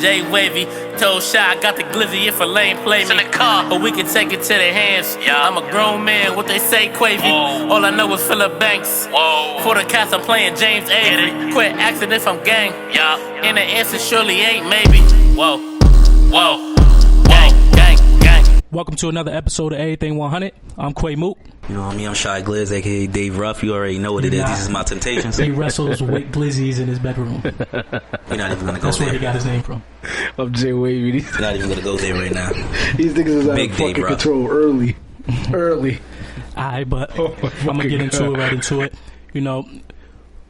J Wavy told Shy I got the glizzy if a lane play me. In the car, but we can take it to their hands. Yeah. I'm a grown man, what they say, Quavy. Whoa. All I know is Phillip Banks. Whoa. For the cats, I'm playing James Avery. Quit asking if I'm gang. Yeah. And the answer surely ain't maybe. Whoa, whoa, gang, gang, gang. Welcome to another episode of Everything 100. I'm Quay Mook. You know me, I'm Shy Glizz, aka Dave Ruff. You already know what it is. These is my temptations. He wrestles with glizzies in his bedroom. We're not even gonna go That's there. where he got his name from. I'm Jay Wavy. We're not even gonna go there right now. These niggas is out Big of day, fucking bro. control early. Alright, but I'm gonna get right into it. You know,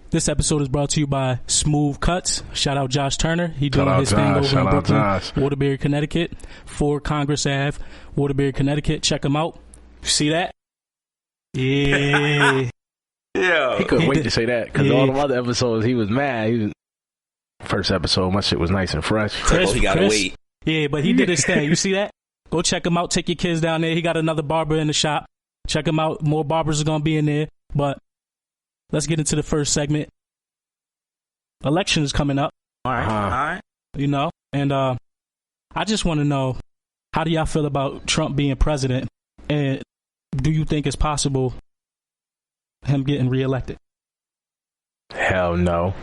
this episode is brought to you by Smooth Cuts. Shout out Josh Turner. He doing his thing over in Brooklyn, Waterbury, Connecticut. 4 Congress Ave, Waterbury, Connecticut. Check him out. See that? Yeah. Yeah. He couldn't wait to say that because all the other episodes he was mad. First episode, my shit was nice and fresh. He gotta wait. Yeah, but he did his thing. You see that? Go check him out. Take your kids down there. He got another barber in the shop. Check him out. More barbers are gonna be in there. But let's get into the first segment. Election is coming up. All right. You know, and I just want to know, how do y'all feel about Trump being president, and do you think it's possible him getting reelected? Hell no.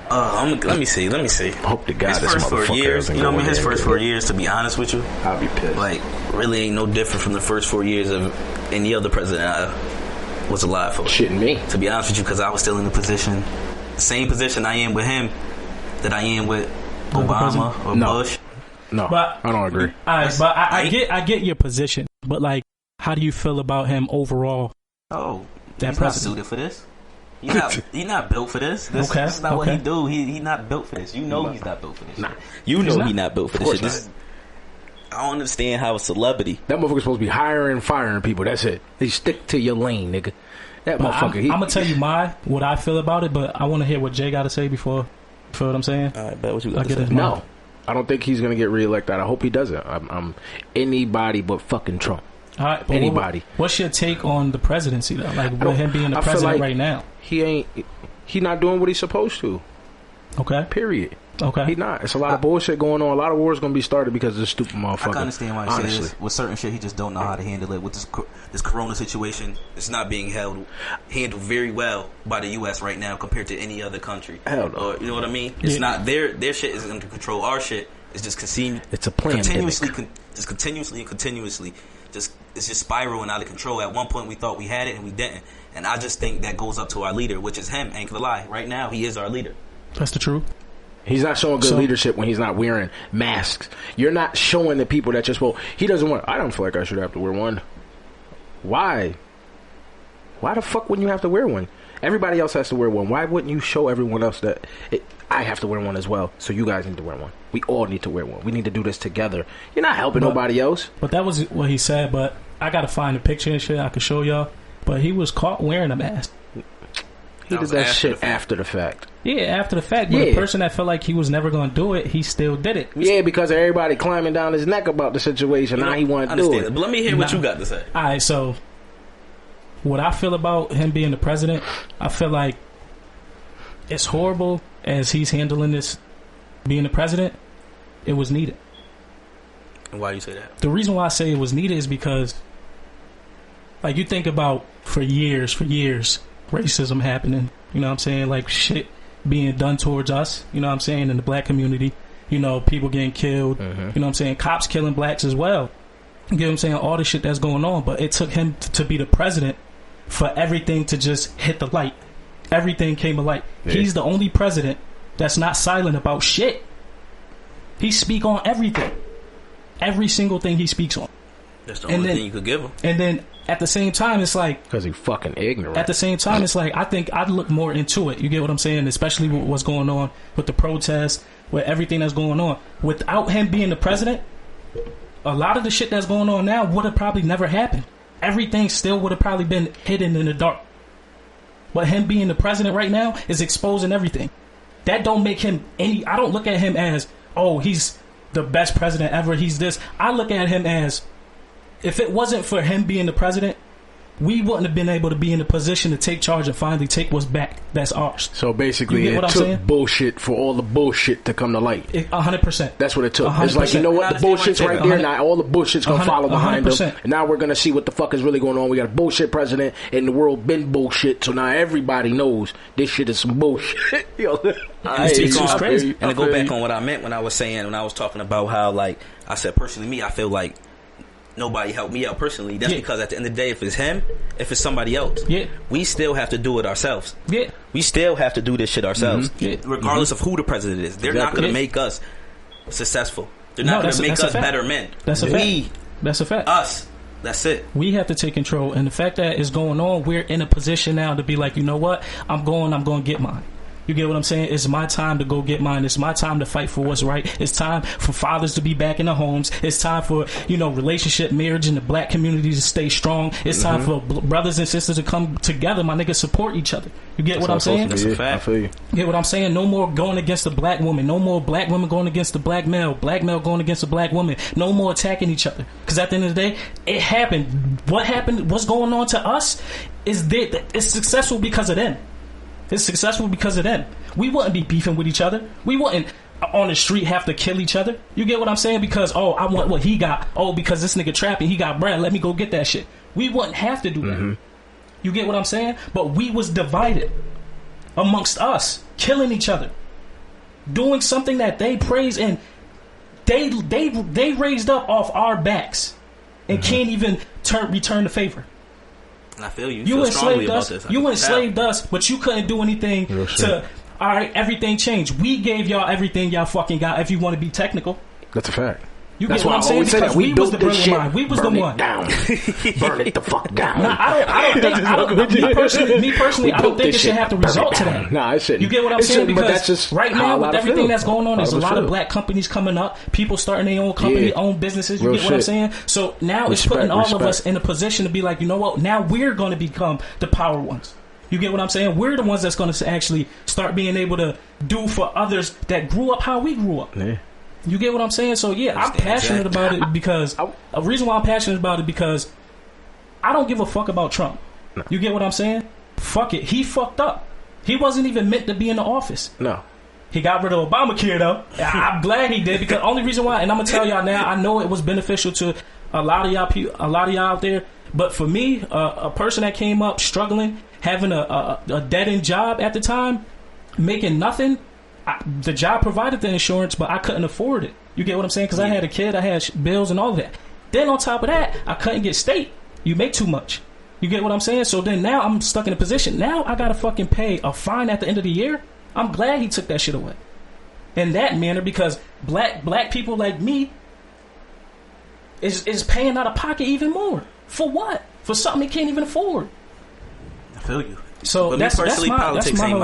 Let me see. Hope to God His this first 4 motherfucker years, doesn't you know what I go mean? His in there first and 4 do it. years, to be honest with you, I'll be pissed. like, really ain't no different from the first 4 years of any other president I was alive for. Shitting me. To be honest with you, because I was still in the position, same position I am with him that I am with Obama or No. Bush. No, But I don't agree. I get your position, but like, how do you feel about him overall? Oh, That he's not president. suited for this. He's not built for this. This is not what he do. He not built for this. You know he's not built for this. Nah. You know not? he's not built for this shit. I don't understand how a celebrity. That motherfucker's supposed to be hiring and firing people. That's it. They stick to your lane, nigga. That I'm motherfucker. gonna tell you what I feel about it, but I want to hear what Jay got to say before. You feel what I'm saying? All right, bet what you I got get to his say. mind. No, I don't think he's gonna get reelected. I hope he doesn't. I'm anybody but fucking Trump. All right, but Anybody. what's your take on the presidency though? Like with him being the I feel president like right now? He not doing what he's supposed to. Okay. Period. Okay. He not. It's a lot of bullshit going on. A lot of wars gonna be started because of this stupid motherfucker. I can understand why he honestly. says with certain shit he just don't know how to handle it. With this corona situation, it's not being handled very well by the U.S. right now compared to any other country. Hell no. Or, you know what I mean? It's not their shit is under control. Our shit is just It's a plan. continuously. It's just spiraling out of control. At one point we thought we had it and we didn't. And I just think that goes up to our leader, which is him. Ain't gonna lie. Right now he is our leader. That's the truth. He's not showing good leadership when he's not wearing masks. You're not showing the people that you're supposed. He doesn't want. I don't feel like I should have to wear one. Why? Why the fuck wouldn't you have to wear one? Everybody else has to wear one. Why wouldn't you show everyone else that I have to wear one as well? So you guys need to wear one. We all need to wear one. We need to do this together. You're not helping nobody else. But that was what he said. But I gotta find a picture and shit I could show y'all. But he was caught wearing a mask. He did that shit after the fact. Yeah, after the fact. But the person that felt like he was never gonna do it, he still did it. Yeah, because everybody climbing down his neck about the situation. Now he wanted to do it. But let me hear what you got to say. All right, so what I feel about him being the president, I feel like it's horrible as he's handling this being the president. It was needed. And why do you say that? The reason why I say it was needed is because, like, you think about for years, racism happening. You know what I'm saying? Like, shit being done towards us. You know what I'm saying? In the black community. You know, people getting killed. You know what I'm saying? Cops killing blacks as well. You get what I'm saying? All the shit that's going on. But it took him to be the president for everything to just hit the light. Everything came to light. Yeah. He's the only president that's not silent about shit. He speak on everything. Every single thing he speaks on. That's the only thing you could give him. And then at the same time, it's like, because he's fucking ignorant. At the same time, it's like, I think I'd look more into it. You get what I'm saying? Especially with what's going on with the protests, with everything that's going on. Without him being the president, a lot of the shit that's going on now would have probably never happened. Everything still would have probably been hidden in the dark. But him being the president right now is exposing everything. That don't make him any... I don't look at him as, oh, he's the best president ever, he's this. I look at him as, if it wasn't for him being the president, we wouldn't have been able to be in a position to take charge and finally take what's back that's ours. So basically, You get it what I'm took saying? bullshit for all the bullshit to come to light. 100%. That's what it took. It's like, 100%. you know what? The bullshit's right there. Now all the bullshit's going to follow behind them. 100%. And now we're going to see what the fuck is really going on. We got a bullshit president, and the world been bullshit. So now everybody knows this shit is some bullshit. Yo, It's crazy. And to go back on what I meant when I was saying, when I was talking about how, like, I said personally, me, I feel like nobody helped me out personally. That's because at the end of the day, if it's him, if it's somebody else, we still have to do it ourselves. Yeah. We still have to do this shit ourselves, regardless of who the president is. They're not going to make us successful. They're not going to make us better men. That's a fact. That's a fact. Us. That's it. We have to take control. And the fact that it's going on, we're in a position now to be like, you know what? I'm going to get mine. You get what I'm saying? It's my time to go get mine. It's my time to fight for what's right. It's time for fathers to be back in the homes. It's time for, relationship, marriage in the black community to stay strong. It's time for brothers and sisters to come together. My niggas support each other. You get what I'm saying? That's a fact. I feel you. You get what I'm saying? No more going against the black woman. No more black women going against the black male. Black male going against the black woman. No more attacking each other. Because at the end of the day, it happened. What happened? What's going on to us is that it's successful because of them. It's successful because of them. We wouldn't be beefing with each other. We wouldn't on the street have to kill each other. You get what I'm saying? Because, I want what he got. Because this nigga trapping, he got bread. Let me go get that shit. We wouldn't have to do that. You get what I'm saying? But we was divided amongst us, killing each other, doing something that they praise and they raised up off our backs and can't even return the favor. And I feel you. You feel strongly enslaved about us. this. You enslaved us, but you couldn't do anything to. All right, everything changed. We gave y'all everything y'all fucking got. If you want to be technical, That's a fact. you That's get what why I'm I saying? always say Because that. We was built the this brilliant shit. mind. We was Burn the it one. down. Burn it the fuck down. Nah, I don't think. Me personally, I don't think it should have to result to that. Nah, it shouldn't. You get what I'm It saying? shouldn't, but Because that's just right how now, a with lot of everything feel. that's going on, there's a How lot others of feel. black companies coming up. People starting their own company, own businesses. You Real get what I'm shit. saying? So now it's putting all of us in a position to be like, you know what? Now we're going to become the power ones. You get what I'm saying? We're the ones that's going to actually start being able to do for others that grew up how we grew up. Yeah. You get what I'm saying? So yeah, I'm passionate about it because a reason why I'm passionate about it because I don't give a fuck about Trump. No. You get what I'm saying? Fuck it. He fucked up. He wasn't even meant to be in the office. No. He got rid of Obamacare though. I'm glad he did because only reason why, and I'm gonna tell y'all now, I know it was beneficial to a lot of y'all out there, but for me, a person that came up struggling, having a dead end job at the time, making nothing. The job provided the insurance, but I couldn't afford it. You get what I'm saying? Because I had a kid, I had bills and all of that. Then on top of that, I couldn't get state. You make too much. You get what I'm saying? So then now I'm stuck in a position. Now I gotta fucking pay a fine at the end of the year. I'm glad he took that shit away. In that manner, because black people like me is paying out of pocket even more. For what? For something they can't even afford. I feel you. So but that's me personally, politics ain't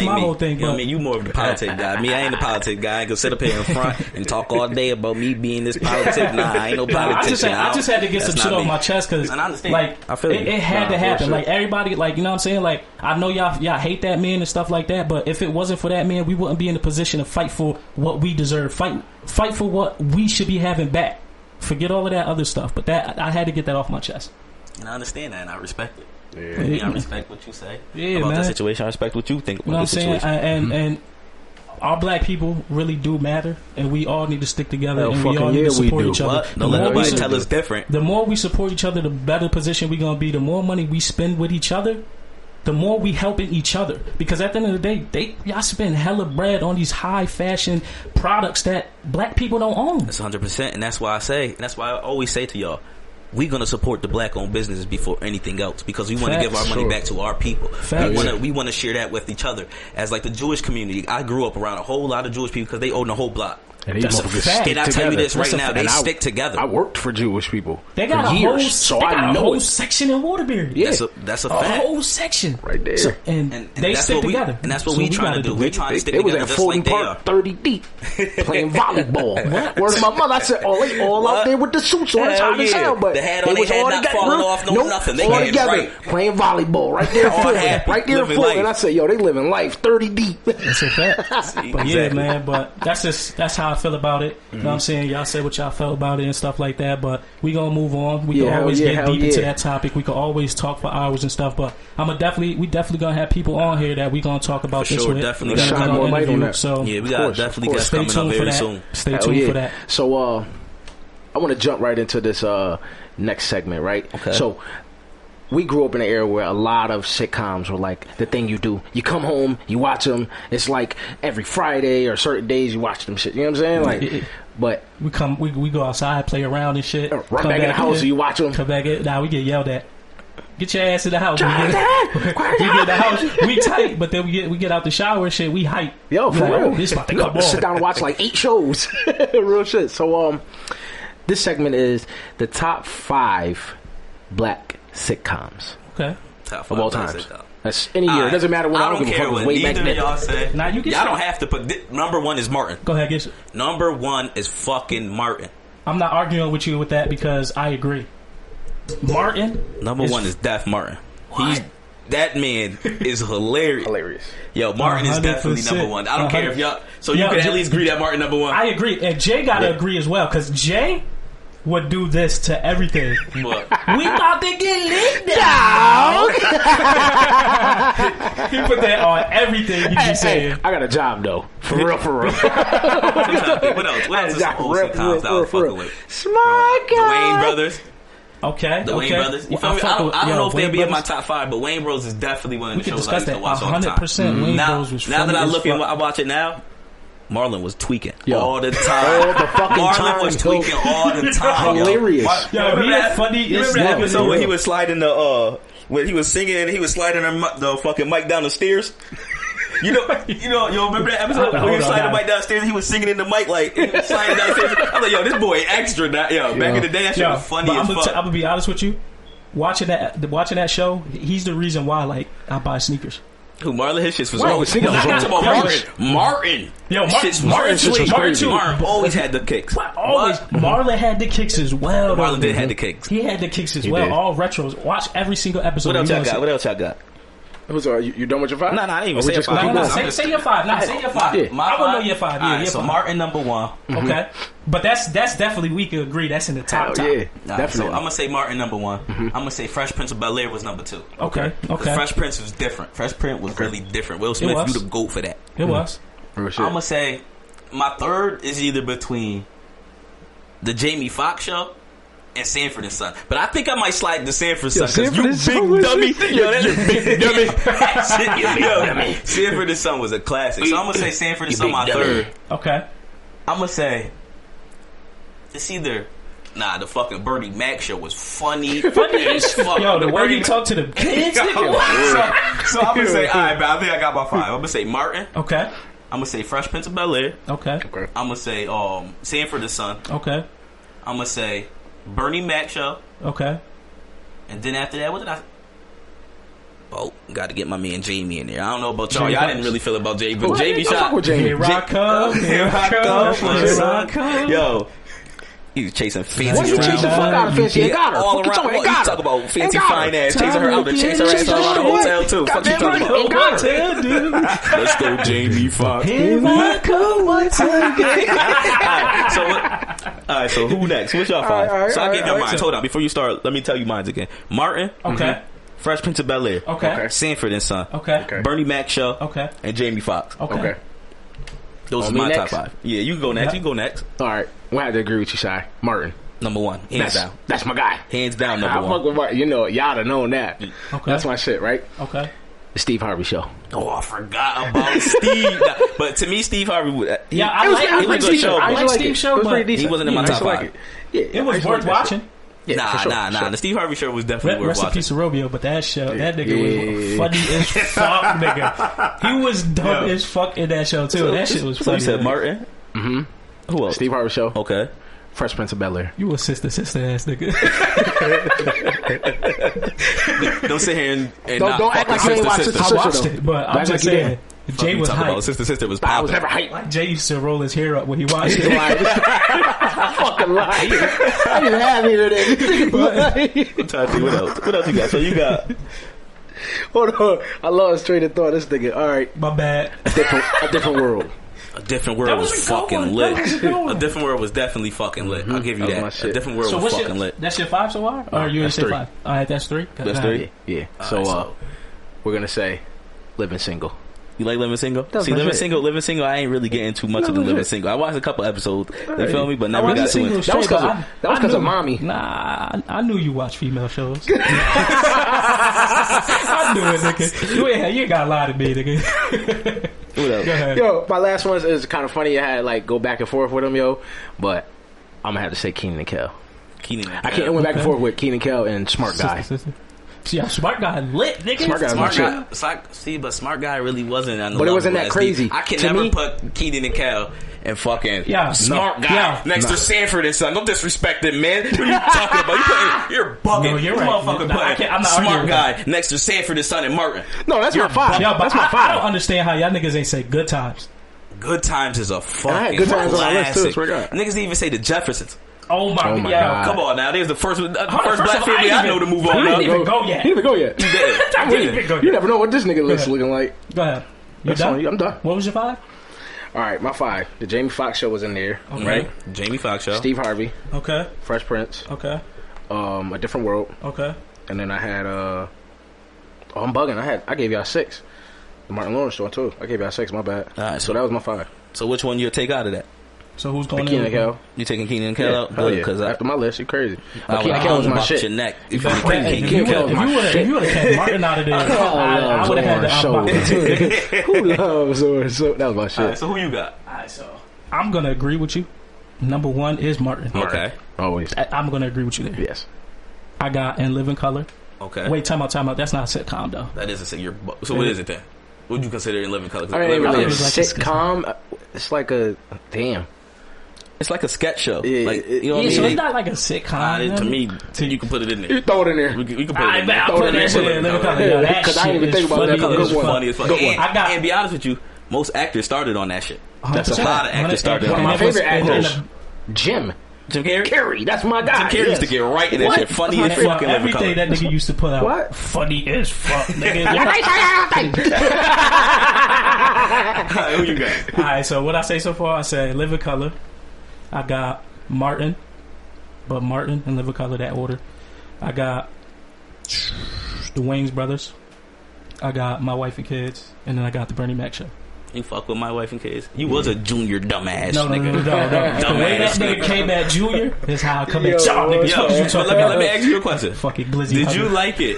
my me. whole thing. You know what I mean? You more of the politic guy. Me, I ain't the politic guy. I ain't gonna sit up here in front and talk all day about me being this politic. Nah, I ain't no politician. I just had to get some shit off my chest because, like, it had to happen. Like, everybody, like, you know what I'm saying? Like, I know y'all hate that man and stuff like that, but if it wasn't for that man, we wouldn't be in a position to fight for what we deserve. Fight for what we should be having back. Forget all of that other stuff. But that I had to get that off my chest. And I understand that, and I respect it. Yeah. I respect what you say about that situation. I respect what you think about the situation. And our black people really do matter, and we all need to stick together, and we all need to support each other. Don't let nobody tell us different. The more we support each other, the better position we're going to be. The more money we spend with each other, the more we helping each other. Because at the end of the day, y'all spend hella bread on these high fashion products that black people don't own. That's 100%, and that's why I always say to y'all, we're going to support the black-owned businesses before anything else because we want to give our money back to our people. We want to share that with each other. As like the Jewish community, I grew up around a whole lot of Jewish people because they own the whole block. And that's a fact. And I tell you this right now, they stick together. I worked for Jewish people. They got for a years, whole, so they I got know a whole it. section in Waterbury. Yeah, that's a fact. A whole section right there. So, and they that's stick what together. And that's what we trying to do. We're trying to stick together just like they are. 30 deep, playing volleyball. Word of my mother, I said, they all out there with the suits on. It's hot as hell, but the hat on their head not falling off, nothing. They all together playing volleyball right there, right there, and I said, they living life 30 deep. That's a fact. But yeah, man. But that's how how I feel about it. You know what I'm saying? Y'all said what y'all felt about it and stuff like that. But we gonna move on. We can always get deep into that topic. We can always talk for hours and stuff. But we definitely gonna have people on here that we gonna talk about this with. Definitely gonna shine more light on that. So yeah, we got definitely guys coming up very soon. Stay tuned for that. So I want to jump right into this next segment, right? Okay. So we grew up in an era where a lot of sitcoms were like the thing you do. You come home, you watch them. It's like every Friday or certain days you watch them shit. You know what I'm saying? Like, but we go outside, play around and shit. Run back in the house, you watch them. Come back in. Nah, we get yelled at. Get your ass in the house. We get in the house. We tight, but then we get out the shower and shit. We hype. Yo, for real. This about to come on. Sit down and watch like 8 shows. Real shit. So this segment is the top 5 black sitcoms. Okay. Top 5 of all times. That's any year. It doesn't matter when. I don't give a fuck. Way back then. Y'all say. Now you y'all don't have to put. Number 1 is Martin. Go ahead, get it. Number 1 is fucking Martin. I'm not arguing with you with that because I agree. Martin. Number 1 is Def Martin. What? That man is hilarious. Yo, Martin is definitely number 1. I don't care if y'all. So you can at least agree that Martin number 1. I agree, and Jay gotta agree as well because Jay would do this to everything. What? We about to get lit down. He put that on everything you be saying. I got a job though. For real. What else? What else is some old sitcoms that I was fucking with? Smart guy. The Wayne Brothers. Okay. The Wayne Brothers. You feel me? I don't know if they'll be in my top 5, but Wayne Bros is definitely one of the shows I used to watch all the time. 100%. Wayne Bros was now that I look at I watch it now, Marlon was tweaking all the time. Marlon was tweaking all the time. Hilarious. Yo, he had funny. You remember that episode when he was sliding when he was singing and he was sliding the fucking mic down the stairs? You remember that episode when he was sliding the mic downstairs and he was singing in the mic like sliding downstairs? I'm like, yo, this boy extra now. Yo, back in the day that shit was funny as fuck. I'm gonna be honest with you. Watching that show, he's the reason why like I buy sneakers. Who Marlon? His shit was always Martin. Yo, Martin always had the kicks. Always. Marlon had the kicks as well. Marlon did have the kicks. He had the kicks as well. All retros. Watch every single episode. What else y'all got? You done with your 5? No, I didn't even say your 5. Say your 5. Say your 5. Yeah. I want to know your 5. Yeah, so Martin number 1. Okay, but that's definitely we can agree that's in the top. Yeah, definitely. So I'm gonna say Martin number 1. I'm gonna say Fresh Prince of Bel-Air was number 2. Okay. Fresh Prince was different. Fresh Prince was really different. Will Smith, you the GOAT for that. It was. I'm gonna say my 3rd is either between the Jamie Foxx show and Sanford and Son, but I think I might slide the Sanford Son because you big dummy. Yo, that's a big dummy. Sanford and Son was a classic, so I'm gonna say Sanford and Son my 3rd. Okay. I'm gonna say it's either the fucking Bernie Mac show was funny as fuck. Yo, the way he talked to the kids. So I'm gonna say, all right, man, I think I got my 5. I'm gonna say Martin. Okay. I'm gonna say Fresh Prince of Bel-Air. Okay. I'm gonna say Sanford and Son. Okay. I'm gonna say Bernie Mac show. Okay. And then after that, what did I? Oh, got to get my man Jamie in there. I don't know about y'all. Y'all didn't really feel about Jamie, but Jamie shot. Here I come. Yo. He was chasing fancy. What you chasing fuck out of fancy? You got her. All around. You talk about fancy fine ass. Chasing her out. Chasing her ass around the hotel too. Fuck you talking about? Dude. Let's go, Jamie Foxx. Here I come once again. Alright, so who next? What's your 5? So I gave you mine. Hold on, before you start, let me tell you mine again. Martin. Okay. Fresh Prince of Bel-Air. Okay. Sanford and Son. Okay. Bernie Mac show. Okay. And Jamie Foxx. Okay. Those are my top 5. Yeah, you can go next. You can go next. All right. We'll have to agree with you, Shy. Martin. Number 1. Hands down. That's my guy. Hands down, number 1. Fuck with Martin. You know, y'all have known that. Okay. That's my shit, right? Okay. The Steve Harvey show. Oh, I forgot about Steve. But to me, Steve Harvey, I like Steve show. I like Steve show, but he wasn't in my top 5. Yeah, it was worth watching. Yeah, nah. The Steve Harvey show was definitely worth watching. Rest in peace of Romeo, but that show, that nigga was funny as fuck, nigga. He was dumb as fuck in that show too. That shit was funny. So you said Martin? Mm-hmm. Who else? Steve Harvey show. Okay. Fresh Prince of Bel-Air. You a sister ass nigga. Don't sit here and don't act like you ain't watched Sister. I watched it, but I'm just saying. Jay was hyped. Sister was popping. I was never hyped. hyped. Jay used to roll his hair up when he watched it. Fucking lie. I didn't have any of that. I'm trying to see what else. What else you got? So you got. Hold on. I lost train of thought. This nigga. All right. My bad. A different world. A Different World was fucking lit. A Different World was definitely fucking lit. I'll give you that. A Different World was fucking lit. That's your 5 so far? Or you gonna say 5? Alright, that's 3? That's 3? Yeah. So, we're gonna say Living Single. You like Living Single? See, Living Single, I ain't really getting too much of the Living Single. I watched a couple episodes, you feel me? But never got to it. That was because of mommy. Nah, I knew you watch female shows. I knew it, nigga. You ain't got a lie to me, nigga. What up? Go ahead. Yo, my last one is kind of funny. I had like go back and forth with him, yo. But I'm gonna have to say Kenan and Kel. I can't went back and forth with Kenan and Kel and Smart Guy. Yeah, Smart Guy lit, nigga. But Smart Guy really wasn't on the But it wasn't that crazy. I can never put Kenan and Kel and fucking Smart Guy next to Sanford and Son. Don't disrespect them, man. What are you talking about? You're bugging. No, you're right. Motherfucker I'm not Smart Guy next to Sanford and Son and Martin. No, that's my 5. Yeah, but I don't understand how y'all niggas ain't say Good Times. Good Times is a fucking I had Good Times on my list too. Niggas didn't even say the Jeffersons. Oh my God. Come on now. There's the first black family I know to move on. You didn't even go yet. You didn't even go yet. You never know what this nigga list looking like. Go ahead. You done? I'm done. What was your 5? All right, my 5. The Jamie Foxx Show was in there. Okay. Right? Jamie Foxx Show. Steve Harvey. Okay. Fresh Prince. Okay. A Different World. Okay. And then I had I'm bugging. I gave y'all 6. The Martin Lawrence Show too. I gave y'all 6. My bad. All right, so that was my 5. So which one you'll take out of that? So who's going Kenan and Kel? You taking Kenan and Kel out? Hell yeah. After my list, you crazy. Kenan and Kel was my shit. Your neck. If you would have kept Martin out of there, I would have had the option. Who loves Orange? So that was my shit. Right, so who you got? Alright, so I'm gonna agree with you. Number 1 is Martin. Okay. Always. I'm gonna agree with you there. Yes. I got In Living Color. Okay. Wait, time out. That's not a sitcom though. That is a sitcom. So what is it then? What would you consider In Living Color? I mean, really a sitcom. It's like a It's like a sketch show. Yeah, like, you know what I mean? So it's not like a sitcom. To me, you can put it in there. You throw it in there. We can put it in there. I'll put that shit in Living Color. Because I didn't even think about that. Good one. Funny as fuck. And be honest with you, most actors started on that shit. 100%. That's a lot of actors started on that. One of my favorite actors, Jim Carrey. That's my guy. Jim Carrey used to get right in that shit. Funny as fucking Living Color. Everything that nigga used to put out. What? Funny as fuck, nigga. Who you got? Alright, so what I say so far, I said Living Color. I got Martin, but Martin and Living Color, that order. I got the Wayans Brothers. I got My Wife and Kids, and then I got the Bernie Mac Show. You fuck with My Wife and Kids? You was a junior dumbass nigga. No. The way that nigga came at Junior is how I come at y'all niggas. Let me ask you a question. Fucking Glizzy. Did you like it?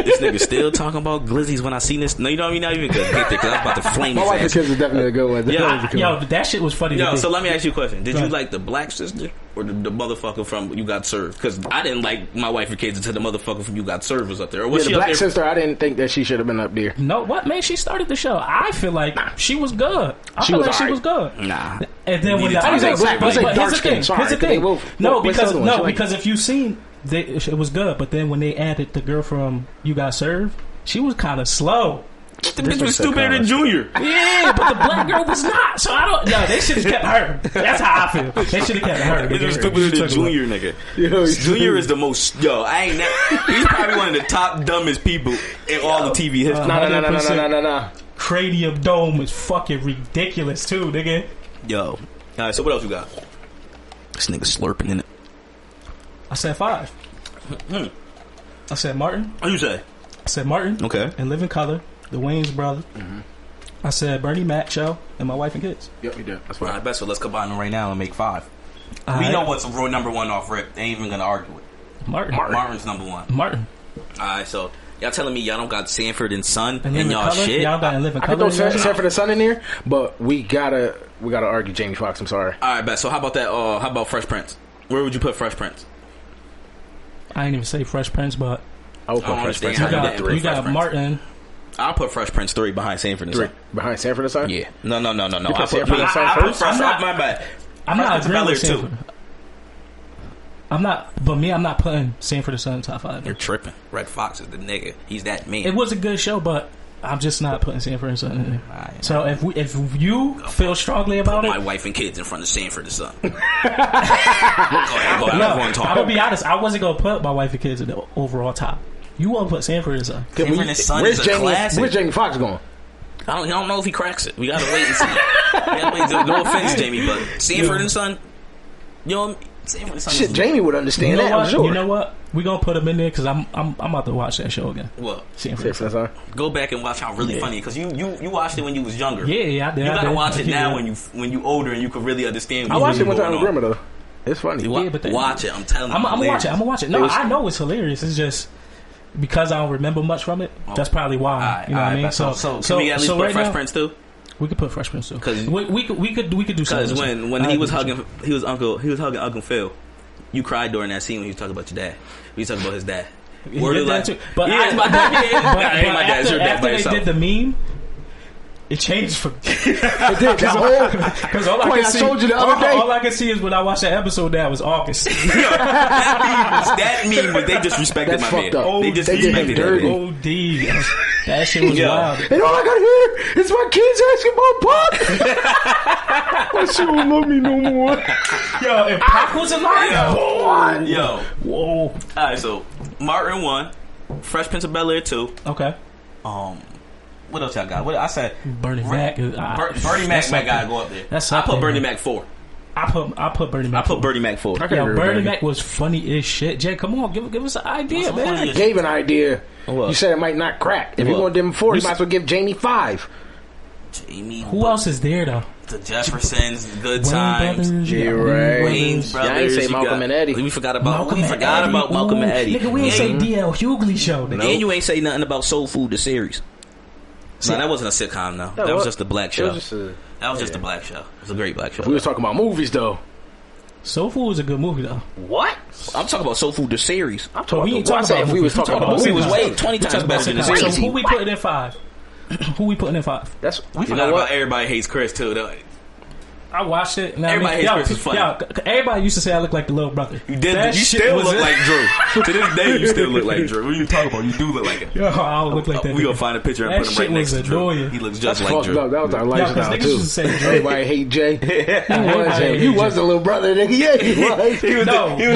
This nigga still talking about Glizzies when I seen this. No, you know what I mean? Not even gonna get there because I was about to flame My Wife and Kids is definitely a good one. Yo, that shit was funny. Yo, so let me ask you a question. Did you like the black sister or the motherfucker from You Got Served? Because I didn't like My Wife and Kids until the motherfucker from You Got Served was up there. Or was the she black up there? sister, I didn't think that she should have been up there. No, what, man? She started the show. I feel like she was good. She was good. Nah. And then when I was like black, I was like dark skin. Here's the thing. No, because if you seen, it was good. But then when they added the girl from You Got Served, she was kind of slow. The bitch was stupider than Junior. Yeah, but the black girl was not. So I don't. No, they should have kept her. That's how I feel. They should have kept her. Bitch was stupider than Junior, nigga. Junior is the most. He's probably one of the top dumbest people in all the TV history. No. Cranium Dome is fucking ridiculous too, nigga. Yo. Alright, so what else you got? This nigga slurping in it. I said 5. I said Martin. What you say? I said Martin. Okay. And Living Color, the Wayans Brothers. Mm-hmm. I said Bernie Mac Show and My Wife and Kids. Yep, you did. That's fine. Alright, best. So let's combine them right now and make 5. We know what's number 1 off rip. They ain't even gonna argue it. Martin's number 1. Martin. Alright, so y'all telling me y'all don't got Sanford and Son and y'all color? shit? Y'all got Living Color. I can throw Sanford and Son in there, but we gotta argue Jamie Foxx. I'm sorry. All right, bet. So how about that? How about Fresh Prince? Where would you put Fresh Prince? I ain't even say Fresh Prince, but I would put Fresh Prince. You got Martin. I'll put Fresh Prince 3 behind Sanford and Son. Behind Sanford and Son? Yeah. No. You put Sanford and Son first? My bad. I'm not agreeing with Sanford. I'm not putting Sanford and Son in top 5. You're tripping. Red Fox is the nigga. He's that man. It was a good show, but I'm just not putting Sanford and Son in there. Right. So if you feel strongly about My Wife and Kids in front of Sanford and Son. Go ahead. I'm gonna be honest. I wasn't gonna put My Wife and Kids in the overall top. You want to put Sanford and Son? Sanford and Son is a classic. Where's Jamie Foxx going? I don't know if he cracks it. We gotta wait and see. No offense, Jamie, but Sanford and Son, you know, Sanford and Son. Shit, Jamie would understand that. I'm sure. You know what? We gonna put him in there because I'm about to watch that show again. What? Sanford and Son. Go back and watch how really funny because you watched it when you was younger. Yeah, I did. You gotta watch it now when you older and you can really understand. I watched it one time with grandma though. It's funny. Watch it. I'm telling you. I'm gonna watch it. No, I know it's hilarious. It's just because I don't remember much from it. That's probably why. You know what I mean? So can we at least put Fresh Prince too? We could put Fresh Prince too. Because we could do something. Because when he was hugging Uncle Phil, you cried during that scene when he was talking about your dad. He was talking about his dad. Word of like, but my dad. After they did the meme, it changed from. It did. Because all I can see is when I watched that episode that was August. that meme was they disrespected my man. They disrespected dirty. OD. That shit was wild. And all I got here is my kids asking about Pac. My shit don't love me no more. Yo, and Pac was alive. Yo. Whoa. Alright, so Martin 1, Fresh Prince of Bel-Air 2. Okay. What else y'all got? What I said? Bernie Mac. Bernie Mac might gotta go up there. I put Bernie Mac 4. I put Bernie Mac. I put Bernie Mac 4. Yo, Bernie Mac was funny as shit. Jay, come on, give us an idea, man. I gave an idea. What? You said it might not crack. If you're going to give him 4, you might as well give Jamie 5. Who else is there though? The Jeffersons, Good Times, Wayne's Brothers. I ain't say Malcolm and Eddie. We forgot about Malcolm and Eddie. Nigga, we ain't say D.L. Hughley show. And you ain't say nothing about Soul Food the series. No, that wasn't a sitcom, though. That was just a black show. That was just a black show. It was a great black show. We was talking about movies, though. Soul Food was a good movie, though. What? I'm talking about Soul Food the series. I'm talking about we was talking about movies. It was way 20 times better than the series. So who we putting in 5? Who we putting in 5? We forgot about Everybody Hates Chris, too, though. I watched it. Everybody Hates Chris is funny. Everybody used to say I look like the little brother. You did. You still look like Drew. To this day, you still look like Drew. What are you talking about? You do look like him. Yo, I don't look like that. We gonna find a picture and put him right next to Drew. He looks just like Drew. That was our lifestyle too. Everybody hate Jay. He was the little brother, nigga. Yeah, he was.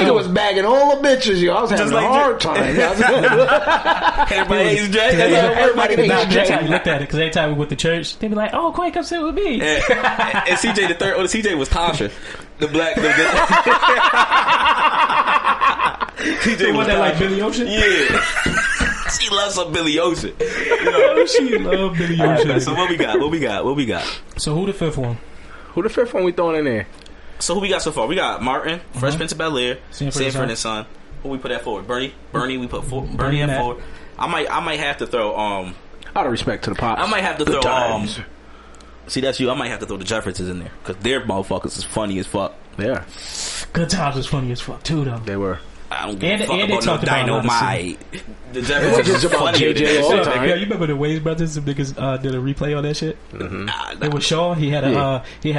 He was bagging all the bitches. Yo, I was having a hard time. Everybody hates Jay. Everybody hates Jay. That's how you looked at it. Because every time we went to church, they'd be like, "Oh, Quay, come sit with me." And CJ the third. CJ was Tasha, the black. CJ was that like Billy Ocean. Yeah. She loves some Billy Ocean. She loves Billy Ocean. Right, so what we got? So who the fifth one? Who the fifth one we throwing in there? So who we got so far? We got Martin, Fresh Prince of Bel-Air, Sanford and Son. Who we put that forward? Bernie. We put Bernie at 4. I might have to throw out of respect to the Pops. I might have to throw see, that's you. I might have to throw the Jeffersons in there because their motherfuckers is funny as fuck. Yeah. Good Times was funny as fuck too, though. They were. I don't give a fuck about no Dynamite. The Jeffersons just about JJ all the time. Yeah, you remember the Wayans brothers? The niggas did a replay on that shit. It was Shaw. He had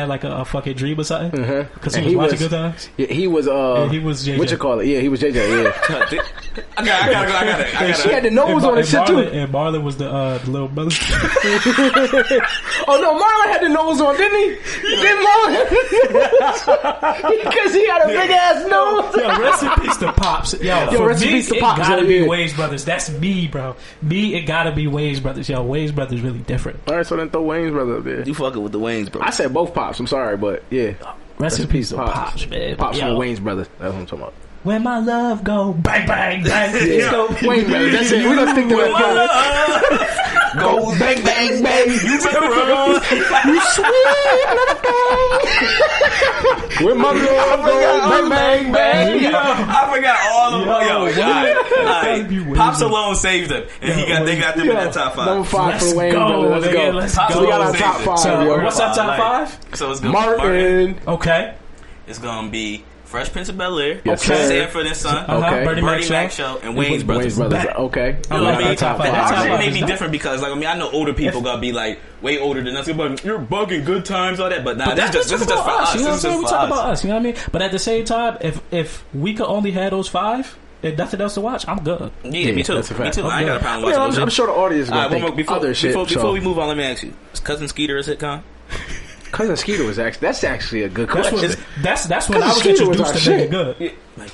like a fucking dream or something. Because he was watching Good Times. Yeah, he was. He was JJ. What you call it? Yeah, he was JJ. Yeah. I got it. She had the nose on it shit too. And Marlon was the little brother. Oh no, Marlon had the nose on, didn't he? Didn't Marlon? Because he had a big ass nose. Yo, rest in peace to Pops. Yo, for me, it gotta be Wayans brothers. That's me, bro. It gotta be Wayans brothers. Yo, Wayans brothers really different. All right, so then throw Wayans brothers up there. You fucking with the Wayans brothers. I said both Pops. I'm sorry, but yeah. Rest in peace to Pops, man. Pops from the Wayans brothers. That's what I'm talking about. When my love go bang bang bang. Yeah. Wayans brothers. That's it. We're gonna stick to that. Go bang bang bang. You better run. You sweet little thing. With my love go bang bang bang. I forgot all of them. Pops alone saved him, and they got them in that top 5. Number 5 for Wayans brothers. Let's go. So we got our top 5. So what's our top 5? So it's gonna be Martin. Okay. It's gonna be Fresh Prince of Bel-Air, yes, Sanford and Son, Bernie Mac Show, and Wayans Brothers. Okay. That may be different because, like, I know older people gotta be like way older than us. You're bugging Good Times, all that. But nah, this is just for us. You know what I'm saying? We talk about us. You know what I mean? But at the same time, if we could only have those 5. And nothing else to watch, I'm good. Yeah, me too. I ain't got a problem watching. I'm sure the audience is going to think other shit. Before we move on, let me ask you: is Cousin Skeeter a sitcom? Cousin Skeeter was that's actually a good question. That's when I was introduced to Nigga Good. Yeah, like,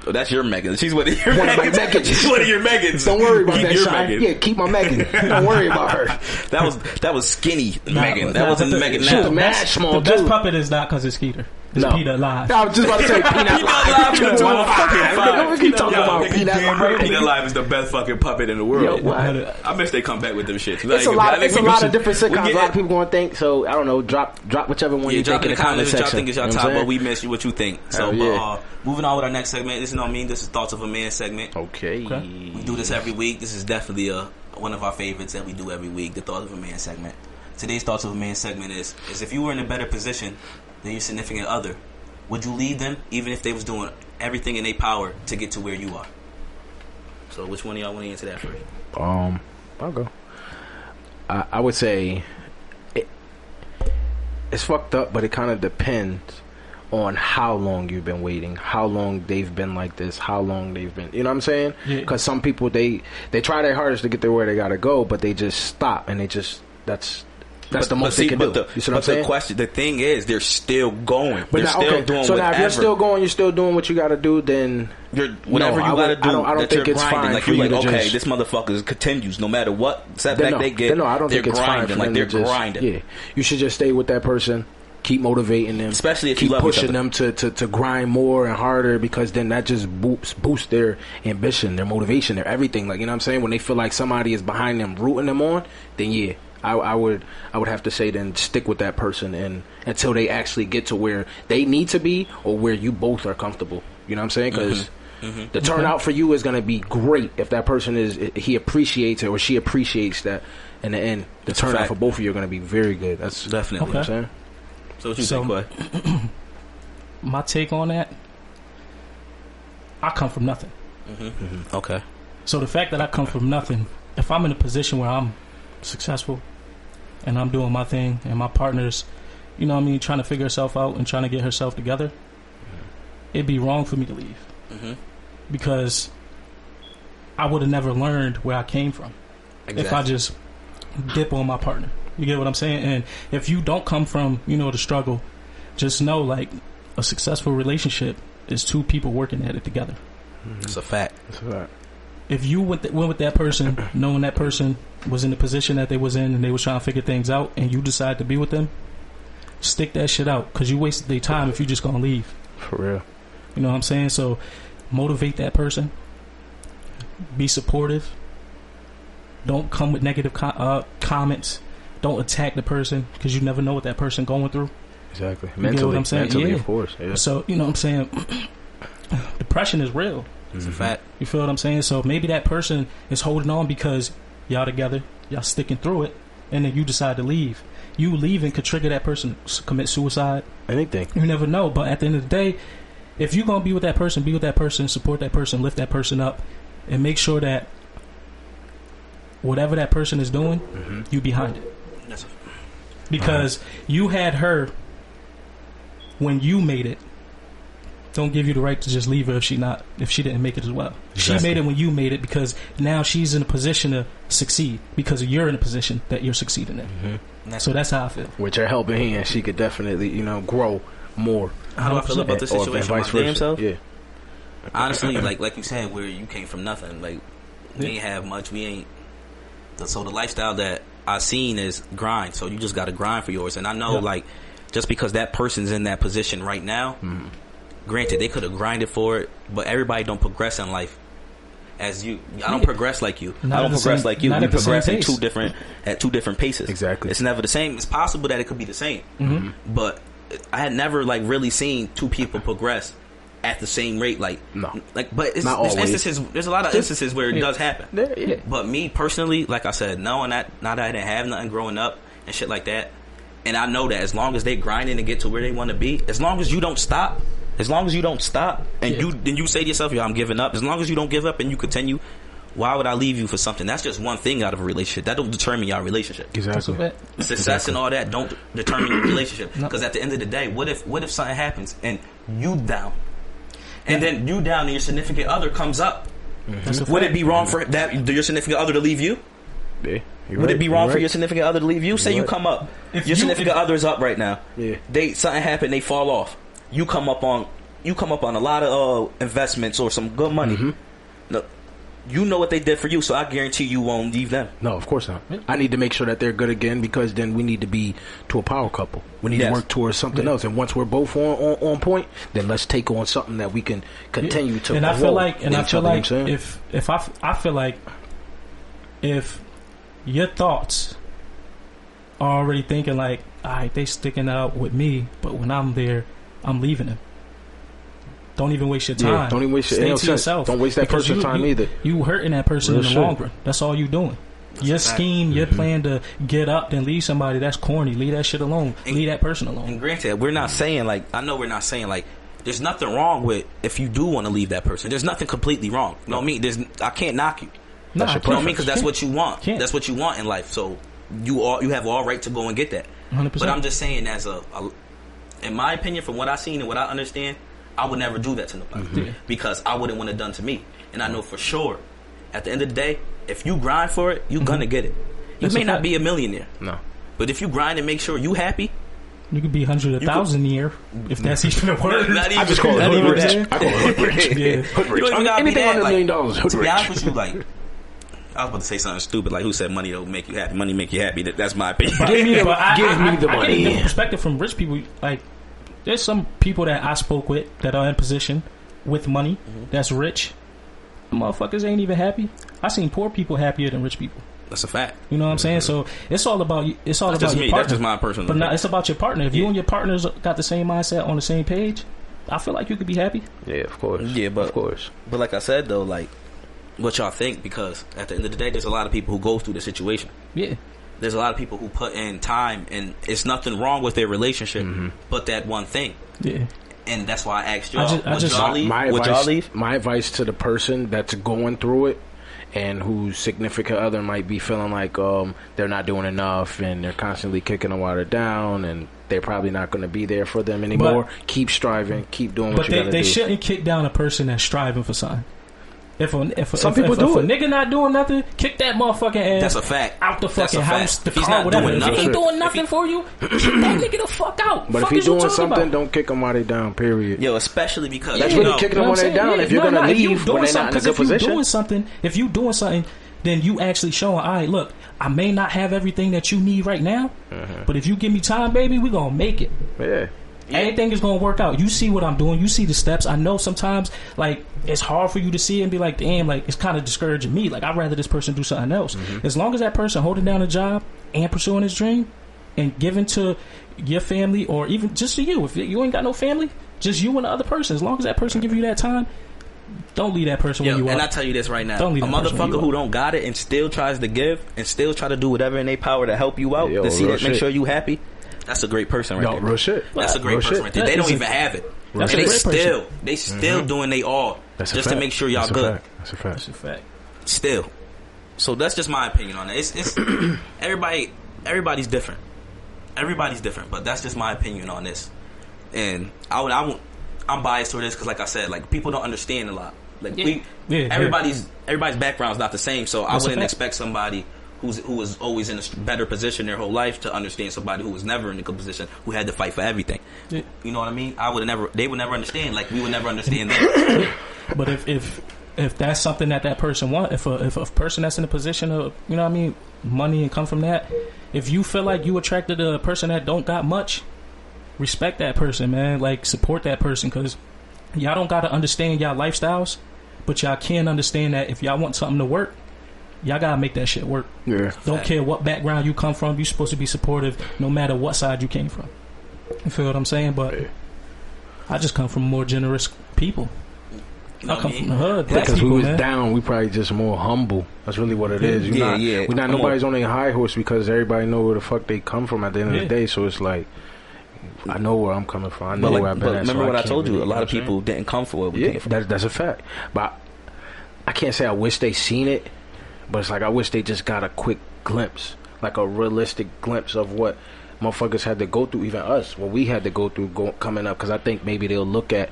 That's your Megan. She's one of your One of my Megans. Megans. She's one of your Megans. Don't worry about Keep that, your Sean. Megan. Yeah, keep my Megan. Don't worry about her. That was skinny Megan. That wasn't but Megan She now. was mad small, The best too. puppet is not because it's Skeeter. It's No. Peanut Live. I was just about to say Peanut Peanut Live. Live too. Peanut Live. Fucking We keep talking about Yo, Peanut Live. Peanut Live is the best fucking puppet in the world. Yo, what? I miss they come back with them shit. It's a lot of different sitcoms. A lot of people going to think. So I don't know. Drop whichever one you drop think in the comment Y'all section. think it's your You know top, what I'm but we miss you what you think. So, Hell yeah. moving on with our next segment. This is not me. This is Thoughts of a Man segment. Okay. We do this every week. This is definitely one of our favorites that we do every week. The Thoughts of a Man segment. Today's Thoughts of a Man segment is if you were in a better position than your significant other, would you leave them even if they was doing everything in their power to get to where you are? So, which one of y'all want to answer that first? I'll go. I would say it's fucked up, but it kind of depends on how long you've been waiting, how long they've been like this, how long they've been, you know what I'm saying? Because some people, they try their hardest to get there where they gotta go, but they just stop, and they just, that's the most they can do. You see what I'm saying? The thing is, they're still going. But they're still doing so whatever. now if you're still going, you're still doing what you gotta do, then whatever you gotta do, I don't think it's fine. Like, you're like, okay, this motherfucker continues no matter what setback they get. I don't think it's fine. Like, they're grinding. Yeah, you should just stay with that person. Keep motivating them, especially if keep you love pushing them to grind more and harder, because then that just boosts their ambition, their motivation, their everything. Like, you know what I'm saying? When they feel like somebody is behind them, rooting them on, then yeah, I would have to say then stick with that person and until they actually get to where they need to be or where you both are comfortable. You know what I'm saying? Because the turnout for you is going to be great if that person he appreciates it or she appreciates that. In the end, the turnout for both of you are going to be very good. That's definitely. You know what I'm saying? So what you think, boy? My take on that, I come from nothing. Okay. So the fact that I come from nothing, if I'm in a position where I'm successful and I'm doing my thing and my partner's, you know what I mean, trying to figure herself out and trying to get herself together, it'd be wrong for me to leave. Because I would have never learned where I came from if I just dip on my partner. You get what I'm saying? And if you don't come from, you know, the struggle, just know, like, a successful relationship is two people working at it together. That's a fact. If you went with that person, knowing that person was in the position that they was in and they was trying to figure things out, and you decide to be with them, stick that shit out, because you wasted their time if you just gonna leave. For real. You know what I'm saying? So motivate that person. Be supportive. Don't come with negative comments. Don't attack the person, because you never know what that person going through. Exactly. You get what I'm saying? Mentally, of course. Yeah. So, you know what I'm saying? Depression is real. It's a fact. You feel what I'm saying? So maybe that person is holding on because y'all together, y'all sticking through it, and then you decide to leave. You leaving could trigger that person to commit suicide. Anything. You never know. But at the end of the day, if you're going to be with that person, support that person, lift that person up, and make sure that whatever that person is doing, you behind it. Because you had her when you made it. Don't give you the right to just leave her if she didn't make it as well. Exactly. She made it when you made it, because now she's in a position to succeed because you're in a position that you're succeeding in. So that's how I feel. With her helping hand, she could definitely, grow more. How do I feel about this situation? Vice versa. Yeah. Honestly, like you said, where you came from nothing. Like, we ain't have much. We ain't. So the lifestyle that I seen is grind. So you just got to grind for yours. And I know, like, just because that person's in that position right now, granted, they could have grinded for it, but everybody don't progress in life as you. I don't progress like you. I don't progress like you. We progress at two different paces. Exactly. It's never the same. It's possible that it could be the same, but I had never really seen two people progress at the same rate. But there's instances. There's a lot of instances where it does happen. Yeah. But me personally, like I said, knowing that now that I didn't have nothing growing up and shit like that, and I know that as long as they grinding to get to where they want to be, as long as you don't stop. And you say to yourself, I'm giving up. As long as you don't give up and you continue, why would I leave you for something? That's just one thing out of a relationship. That don't determine your relationship. Exactly. Success and all that don't determine your relationship. Because at the end of the day, what if something happens and you down, and then you down and your significant other comes up? Would it be wrong for your significant other to leave you? Yeah. Would it be wrong for your significant other to leave you? Say you come up, your significant other is up right now. Yeah. Something happened, they fall off. You come up on you come up on a lot of investments or some good money. No, you know what they did for you, so I guarantee you won't leave them. No, of course not. I need to make sure that they're good again, because then we need to be to a power couple. We need to work towards something else, and once we're both on point, then let's take on something that we can continue to. And I feel like I feel like if your thoughts are already thinking like, all right, they sticking out with me, but when I'm there, I'm leaving them. Don't even waste your time. Yeah, don't even waste your Stay to yourself. Don't waste that person's time either. You hurting that person in the long run. That's all you doing. Your scheme, your plan to get up, then leave somebody, that's corny. Leave that shit alone. Leave that person alone. And granted, we're not saying like, I know we're not saying like, there's nothing wrong with if you do want to leave that person. There's nothing completely wrong. You know what I mean? I can't knock you. No, you know what I mean? Because that's what you want. That's what you want in life. So you have all right to go and get that. 100%. But I'm just saying, as in my opinion, from what I've seen and what I understand, I would never do that to nobody because I wouldn't want it done to me. And I know for sure, at the end of the day, if you grind for it, you're gonna get it. You may not be a millionaire, but if you grind and make sure you happy, you could be 100,000 a year if that's even a word. Not even, I just call it hood rich. I call it hood rich. Yeah. Hood rich. You don't even gotta Anything be under that, $1 million is hood to be honest rich. with you, like, I was about to say something stupid, like who said money don't make you happy? Money make you happy. That's my opinion. Give me the money. I get a different perspective from rich people. Like, there's some people that I spoke with that are in position with money that's rich. The motherfuckers ain't even happy. I seen poor people happier than rich people. That's a fact. You know what I'm saying? So it's all about you. It's all That's about just your me. partner. That's just my personal. But it's about your partner. If you and your partners got the same mindset on the same page, I feel like you could be happy. Yeah, of course. Yeah, but of course. But like I said though, like, what y'all think? Because at the end of the day, there's a lot of people who go through the situation. Yeah. There's a lot of people who put in time, and it's nothing wrong with their relationship, but that one thing. Yeah. And that's why I asked y'all, would y'all leave? My advice to the person that's going through it and whose significant other might be feeling like they're not doing enough and they're constantly kicking the water down and they're probably not going to be there for them anymore. Keep striving. Keep doing what you got to do. But they shouldn't kick down a person that's striving for something. If a nigga not doing nothing, kick that motherfucking ass. That's a fact. Out the fucking house, the if he's car, not whatever. doing If nothing, he ain't doing nothing for you, kick that nigga the fuck out. But if he's doing something, don't kick him while they down. Period. Yo, especially because that's really kicking them when they down. If you're gonna leave when they're not in a good position. If you doing something, then you actually showing, all right, look, I may not have everything that you need right now, but if you give me time, baby, we gonna make it. Yeah. Everything is gonna work out. You see what I'm doing. You see the steps. I know sometimes, like, it's hard for you to see it and be like, damn, like, it's kind of discouraging me. Like, I'd rather this person do something else. As long as that person holding down a job and pursuing his dream and giving to your family or even just to you, if you ain't got no family, just you and the other person. As long as that person give you that time, don't leave that person where you are. And I tell you this right now, don't leave a motherfucker who don't got it and still tries to give and still try to do whatever in their power to help you out to see that, make sure you happy. That's a great person right there. Real shit. That's a great person right there. They don't even have it. And they still doing they all just to make sure y'all good. That's a fact. That's a fact. Still. So that's just my opinion on it. It's everybody's different. Everybody's different, but that's just my opinion on this. And I'm biased toward this because, like I said, like, people don't understand a lot. Like everybody's background's not the same, so I wouldn't expect somebody who was always in a better position their whole life to understand somebody who was never in a good position, who had to fight for everything. Yeah. You know what I mean? They would never understand. Like, we would never understand that. But if that's something that person want, if a person that's in a position of, you know what I mean, money and come from that, if you feel like you attracted a person that don't got much, respect that person, man. Like, support that person, because y'all don't got to understand y'all lifestyles, but y'all can understand that if y'all want something to work, y'all gotta make that shit work. Yeah. Don't care what background you come from. You're supposed to be supportive no matter what side you came from. You feel what I'm saying? But I just come from more generous people. I come from the hood. Because we was down, we probably just more humble. That's really what it is. We're not nobody's on a high horse because everybody know where the fuck they come from at the end of the day. So it's like, I know where I'm coming from. I know where I've been at. Remember what I told you? A lot of people didn't come for what we came from. That's a fact. But I can't say I wish they seen it. But it's like, I wish they just got a quick glimpse, like a realistic glimpse of what motherfuckers had to go through, even us, what we had to go through coming up. Because I think maybe they'll look at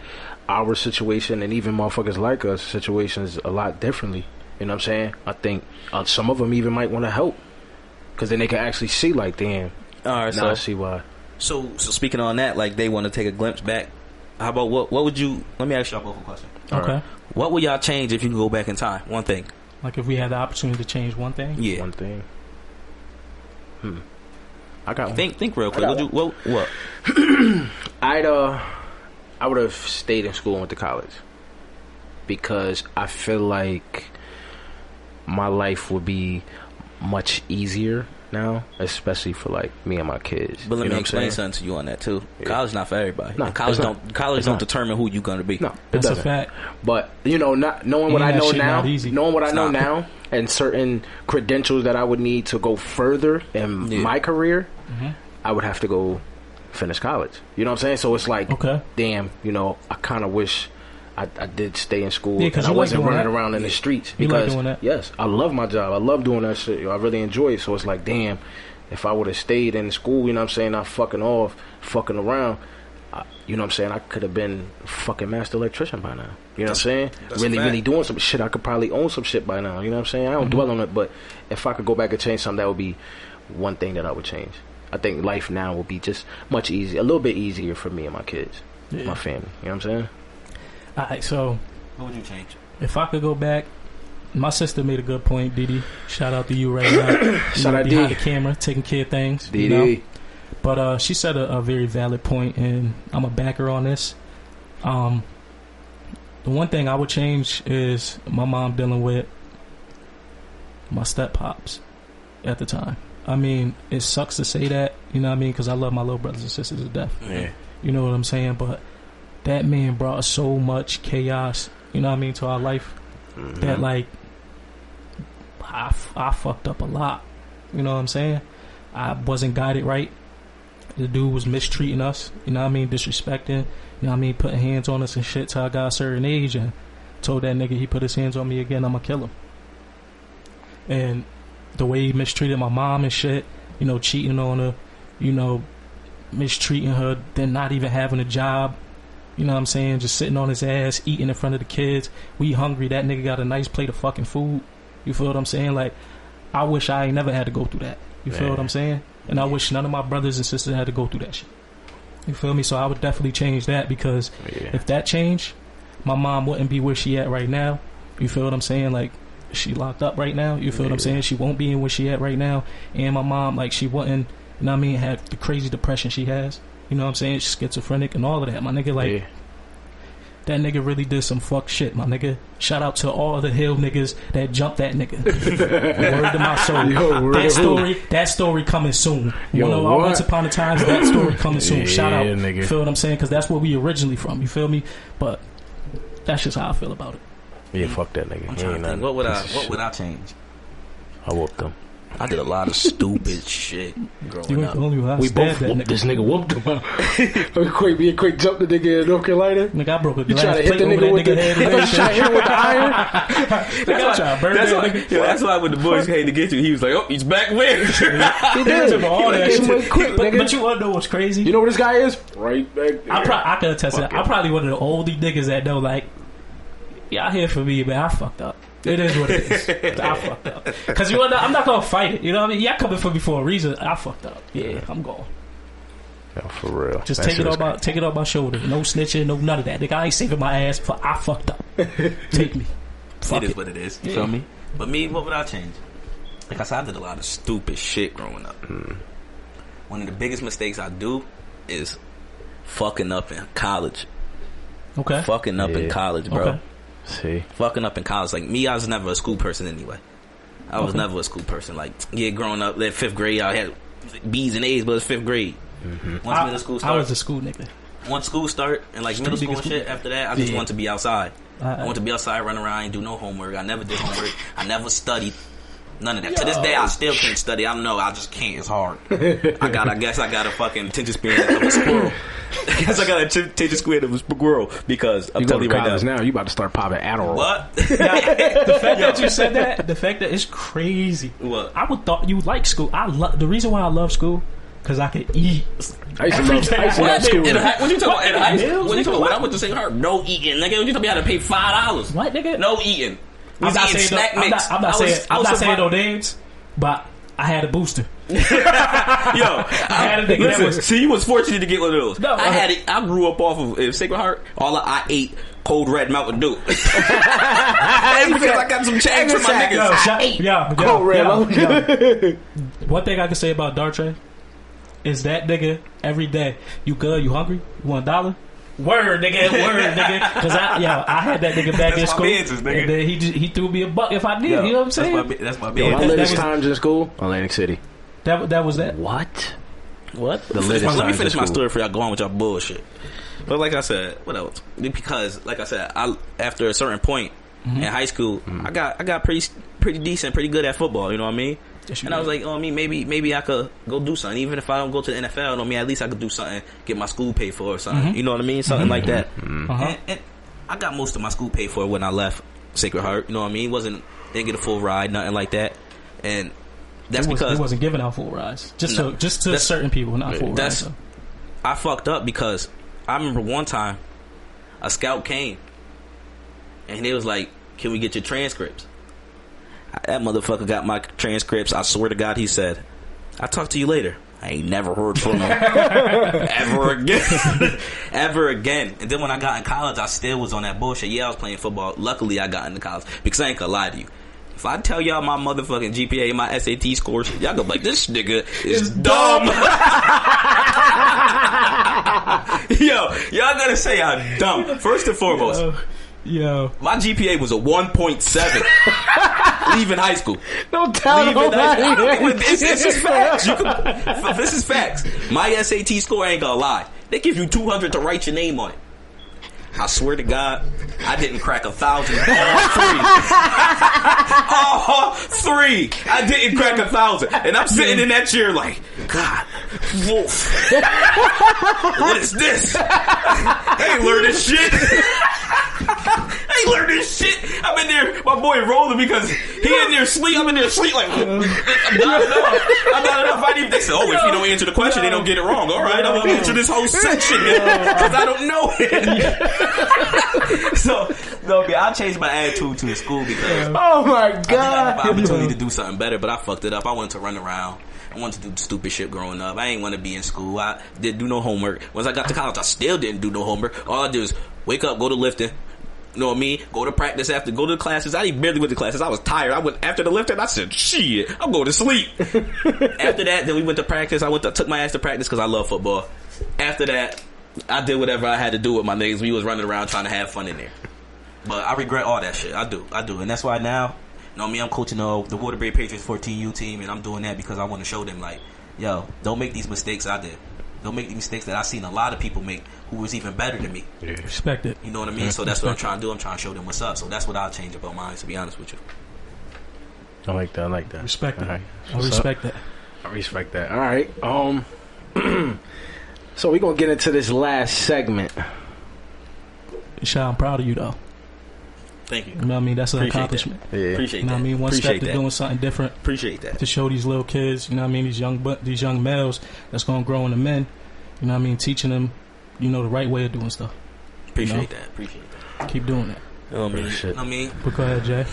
our situation and even motherfuckers like us situations a lot differently. You know what I'm saying? I think some of them even might want to help, because then they can actually see, like, damn, all right, now I see why. So speaking on that, like, they want to take a glimpse back. How about what would you? Let me ask y'all both a question. Okay. What would y'all change if you could go back in time? One thing. Like if we had the opportunity to change one thing. Yeah. One thing. I got one. Think real quick. What? I would have stayed in school and went to college because I feel like my life would be much easier now, especially for like me and my kids. But let me explain something to you on that too. Yeah. College not for everybody. No, college don't determine who you're gonna be. No, that's a fact. But not knowing what I know now, and certain credentials that I would need to go further in my career, I would have to go finish college. You know what I'm saying? So it's like, damn, I kind of wish I did stay in school and I wasn't running around in the streets. Because, doing that? Yes, I love my job. I love doing that shit. I really enjoy it. So it's like, damn, if I would have stayed in school, not fucking around, you know what I'm saying? I could have been a fucking master electrician by now. You know what I'm saying? Really doing some shit. I could probably own some shit by now. You know what I'm saying? I don't dwell on it, but if I could go back and change something, that would be one thing that I would change. I think life now will be just much easier, a little bit easier for me and my kids, my family. You know what I'm saying? All right, so what would you change? If I could go back, my sister made a good point, Didi. Shout out to you right now. Shout out behind the camera, taking care of things. Didi. But she said a very valid point, and I'm a backer on this. The one thing I would change is my mom dealing with my step-pops at the time. I mean, it sucks to say that, you know what I mean, because I love my little brothers and sisters to death. Yeah. You know what I'm saying? But that man brought so much chaos, you know what I mean, to our life that, like, I fucked up a lot. You know what I'm saying? I wasn't guided right. The dude was mistreating us, you know what I mean, disrespecting, you know what I mean, putting hands on us and shit till I got a certain age, and told that nigga he put his hands on me again, I'ma kill him. And the way he mistreated my mom and shit, cheating on her, mistreating her, then not even having a job, you know what I'm saying, just sitting on his ass, eating in front of the kids. We hungry, that nigga got a nice plate of fucking food. You feel what I'm saying? Like, I wish I ain't never had to go through that. You feel what I'm saying? And I wish none of my brothers and sisters had to go through that shit. You feel me? So I would definitely change that, because if that changed, my mom wouldn't be where she at right now. You feel what I'm saying? Like, she locked up right now. You feel what I'm saying? She won't be in where she at right now. And my mom, like, she wouldn't, you know what I mean, have the crazy depression she has. You know what I'm saying? She's schizophrenic and all of that. My nigga, like, that nigga really did some fuck shit, my nigga. Shout out to all the hill niggas that jumped that nigga. Word to my soul. That story coming soon. Once upon a time, that story coming soon. Shout out. Nigga. You feel what I'm saying? Because that's where we originally from. You feel me? But that's just how I feel about it. Yeah, fuck that nigga. I'm trying to think. What would I change? I whooped him. I did a lot of stupid shit growing up. We both whooped this nigga. Whooped him. Me and Quake jumped the nigga in North Carolina. Nigga, I broke a glass. You try to hit the nigga with the head. You try to hit him with the iron. That's why when the boys came to get you, he was like, "Oh, he's back with." He did all that shit. But you wanna know what's crazy? You know what this guy is? Right back there. I can attest to that. I'm probably one of the oldie niggas that know, like, y'all here for me, man. I fucked up. It is what it is. I fucked up. Because I'm not going to fight it. You know what I mean? Y'all coming for me for a reason. I fucked up. Yeah, I'm gone. No, for real. Just take it off my shoulder. No snitching, no none of that. Nigga, I ain't saving my ass for I fucked up. Take me. It is what it is. You feel me? But me, what would I change? Like I said, I did a lot of stupid shit growing up. One of the biggest mistakes I do is fucking up in college. Okay. Fucking up in college, bro. Okay. See, fucking up in college. Like me, I was never a school person anyway. I was never a school person. Like, growing up, that 5th grade, I had B's and A's, but it's 5th grade. Once middle school started, I was a school nigga. Once school start and like middle school and shit, after that, I just wanted to be outside. I wanted to be outside, run around, and do no homework. I never did homework. I never studied. None of that. To this day, I still can't study. I know. I just can't. It's hard. I guess I got a fucking attention span of a squirrel. I guess I got a attention span of a squirrel because I'm telling you right now. You about to start popping Adderall. What? The fact that you said that, the fact that it's crazy. What? I would thought you like school. The reason why I love school, because I could eat. I used to love school. When you talk about in high school, when I went to St. Hart, no eating. Nigga, when you tell me I had to pay $5. What, nigga? No eating. I'm not saying no names, but I had a booster. Listen, see, you was fortunate to get one of those. No, I grew up off of Sacred Heart. I ate cold red Mountain Dew. Because I got some change from my niggas. Cold red Mountain Dew. One thing I can say about Dartre is that nigga every day. You good? You hungry? You want $1? Word, nigga. Because I had that nigga back in school. Business, nigga. And then he threw me $1 if I did. You know what I'm saying? That's my My business. latest times in school, Atlantic City. That was that. What? The latest let me times finish in my school. story for y'all. Go on with y'all bullshit. But like I said, what else? Because like I said, after a certain point in high school, I got pretty decent, pretty good at football. You know what I mean? And I was like, maybe I could go do something. Even if I don't go to the NFL, at least I could do something, get my school paid for or something. You know what I mean? Something like that. And I got most of my school paid for when I left Sacred Heart. You know what I mean? Didn't get a full ride, nothing like that. And that's because he wasn't giving out full rides. Just to certain people, not full rides. So. I fucked up because I remember one time a scout came and they was like, "Can we get your transcripts?" That motherfucker got my transcripts. I swear to God, he said, "I'll talk to you later." I ain't never heard from him ever again. And then when I got in college, I still was on that bullshit. Yeah, I was playing football. Luckily, I got into college because I ain't gonna lie to you. If I tell y'all my motherfucking GPA, my SAT scores, y'all gonna be like, this nigga is dumb. Yo, y'all gonna say I'm dumb. First and foremost, my GPA was a 1.7 leaving high school. Don't tell nobody. This is facts. This is facts. My SAT score ain't gonna lie. They give you 200 to write your name on it. I swear to God, I didn't crack 1,000. All three. I didn't crack 1,000. And I'm sitting in that chair like, God, wolf. What is this? I ain't learned this shit. I'm in there, my boy rolling because he in there sleep. I'm in there sleep like, I'm not enough. They said, if you don't answer the question, they don't get it wrong. All right, I'm gonna answer this whole section because I don't know it. So, I changed my attitude to the school because oh my God, I had the opportunity to do something better, but I fucked it up. I wanted to run around. I wanted to do stupid shit growing up. I ain't want to be in school. I didn't do no homework. Once I got to college, I still didn't do no homework. All I did was wake up, go to lifting. You know what I mean? Go to practice go to the classes. I even barely went to classes. I was tired. I went after the lifting. I said, shit, I'm going to sleep. After that, then we went to practice. Took my ass to practice because I love football. After that, I did whatever I had to do with my niggas. We was running around trying to have fun in there. But I regret all that shit. I do. And that's why now, you know me, I'm coaching the Waterbury Patriots 14U team, and I'm doing that because I want to show them, like, yo, don't make these mistakes I did. Don't make the mistakes that I've seen a lot of people make who was even better than me. Respect it. You know what I mean? So that's what I'm trying to do. I'm trying to show them what's up. So that's what I'll change about mine, to be honest with you. I like that. Respect it. Right. I respect that. I respect that. All right. So we're going to get into this last segment. Isha, I'm proud of you, though. Thank you. You know what I mean? That's an accomplishment. That. Yeah. Appreciate that. You know what I mean? One Appreciate step to that. doing something different. Appreciate that. To show these little kids, you know what I mean, these young males that's going to grow into men, you know what I mean, teaching them, the right way of doing stuff. Appreciate that. Keep doing that. Oh, man. I mean, but go ahead, Jay.